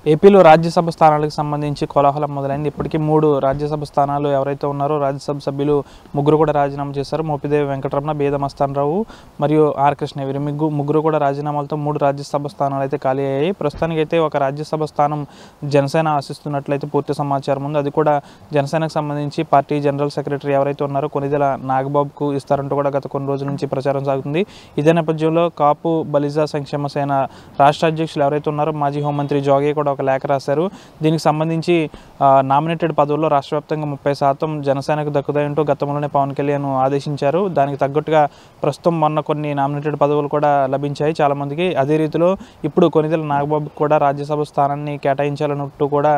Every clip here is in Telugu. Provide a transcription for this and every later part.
ఏపీలో రాజ్యసభ స్థానాలకు సంబంధించి కోలాహలం మొదలైంది. ఇప్పటికీ 3 రాజ్యసభ స్థానాలు ఎవరైతే ఉన్నారో రాజ్యసభ సభ్యులు ముగ్గురు కూడా రాజీనామా చేశారు. మోపిదేవి వెంకటరమణ, బేద మస్తానరావు మరియు ఆర్ కృష్ణ. వీరు ముగ్గురు కూడా రాజీనామాలతో 3 రాజ్యసభ స్థానాలు అయితే ఖాళీ అయ్యాయి. ప్రస్తుతానికైతే ఒక రాజ్యసభ స్థానం జనసేన ఆశిస్తున్నట్లయితే పూర్తి సమాచారం ఉంది. అది కూడా జనసేనకు సంబంధించి పార్టీ జనరల్ సెక్రటరీ ఎవరైతే ఉన్నారో కొనిదెల నాగబాబుకు ఇస్తారంటూ కూడా గత కొన్ని రోజుల నుంచి ప్రచారం సాగుతుంది. ఇదే నేపథ్యంలో కాపు బలిజ సంక్షేమ సేన రాష్ట్ర అధ్యక్షులు ఎవరైతే ఉన్నారో మాజీ హోంమంత్రి జోగే కూడా ఒక లేఖ రాశారు. దీనికి సంబంధించి నామినేటెడ్ పదవుల్లో రాష్ట్ర వ్యాప్తంగా 30% జనసేనకు దక్కుతాయంటూ గతంలోనే పవన్ కళ్యాణ్ ఆదేశించారు. దానికి తగ్గట్టుగా ప్రస్తుతం మొన్న కొన్ని నామినేటెడ్ పదవులు కూడా లభించాయి చాలామందికి. అదే రీతిలో ఇప్పుడు కొనిదెల నాగబాబుకి కూడా రాజ్యసభ స్థానాన్ని కేటాయించాలన్నట్టు కూడా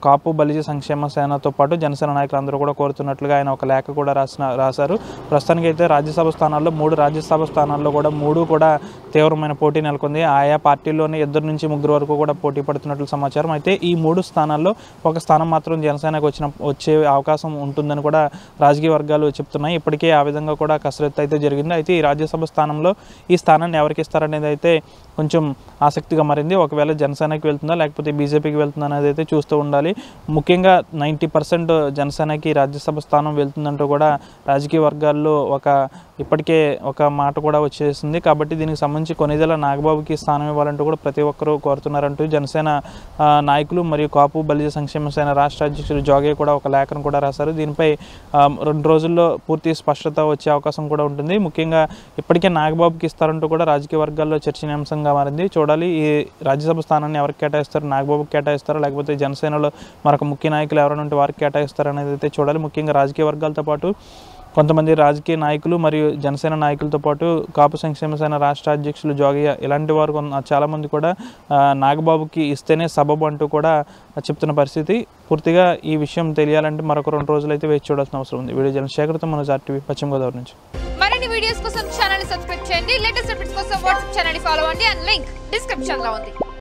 కాపు బలిజ సంక్షేమ సేనతో పాటు జనసేన నాయకులందరూ కూడా కోరుతున్నట్లుగా ఆయన ఒక లేఖ కూడా రాశారు. ప్రస్తుతానికైతే రాజ్యసభ స్థానాల్లో 3 రాజ్యసభ స్థానాల్లో కూడా 3 కూడా తీవ్రమైన పోటీ నెలకొంది. ఆయా పార్టీల్లోనే 2 నుంచి 3 వరకు కూడా పోటీ పడుతున్నట్లు సమాచారం. అయితే ఈ 3 స్థానాల్లో ఒక స్థానం మాత్రం జనసేనకు వచ్చే అవకాశం ఉంటుందని కూడా రాజకీయ వర్గాలు చెప్తున్నాయి. ఇప్పటికే ఆ విధంగా కూడా కసరత్తు అయితే జరిగింది. అయితే ఈ రాజ్యసభ స్థానంలో ఈ స్థానాన్ని ఎవరికి ఇస్తారనేది అయితే కొంచెం ఆసక్తిగా మారింది. ఒకవేళ జనసేనకి వెళ్తుందా లేకపోతే బీజేపీకి వెళ్తుందా అనేది అయితే చూస్తూ ఉండాలి. ముఖ్యంగా 90% జనసేనకి రాజ్యసభ స్థానం వెళ్తుందంటూ కూడా రాజకీయ వర్గాల్లో ఇప్పటికే ఒక మాట కూడా వచ్చేసింది. కాబట్టి దీనికి సంబంధించి కొనిదెల నాగబాబుకి స్థానం ఇవ్వాలంటూ కూడా ప్రతి ఒక్కరూ కోరుతున్నారంటూ జనసేన నాయకులు మరియు కాపు బలిజ సంక్షేమ సేన రాష్ట్ర అధ్యక్షులు జోగే కూడా ఒక లేఖను కూడా రాశారు. దీనిపై 2 రోజుల్లో పూర్తి స్పష్టత వచ్చే అవకాశం కూడా ఉంటుంది. ముఖ్యంగా ఇప్పటికే నాగబాబుకి ఇస్తారంటూ కూడా రాజకీయ వర్గాల్లో చర్చనీయాంశంగా మారింది. చూడాలి ఈ రాజ్యసభ స్థానాన్ని ఎవరికి కేటాయిస్తారు, నాగబాబుకి కేటాయిస్తారా లేకపోతే జనసేనలో మరొక ముఖ్య నాయకులు ఎవరైనా ఉంటే వారికి కేటాయిస్తారు అనేది అయితే చూడాలి. ముఖ్యంగా రాజకీయ వర్గాలతో పాటు కొంతమంది రాజకీయ నాయకులు మరియు జనసేన నాయకులతో పాటు కాపు సంక్షేమ సేన రాష్ట్ర అధ్యక్షులు జోగయ్య ఇలాంటి వారు చాలామంది కూడా నాగబాబుకి ఇస్తేనే సబబు అంటూ కూడా చెప్తున్న పరిస్థితి. పూర్తిగా ఈ విషయం తెలియాలంటే మరొక 2 రోజులు అయితే వేచి చూడాల్సిన అవసరం ఉంది. వీడియో జర్నలిస్ట్ శేఖర్తో మనోజ్ RTV పశ్చిమ గోదావరి నుంచి. మరిన్ని వీడియోస్ కోసం ఛానల్ ని సబ్స్క్రైబ్ చేయండి. లేటెస్ట్ అప్డేట్స్ కోసం వాట్సాప్ ఛానల్ ని ఫాలో అవ్వండి. అండ్ లింక్ డిస్క్రిప్షన్ లో ఉంది.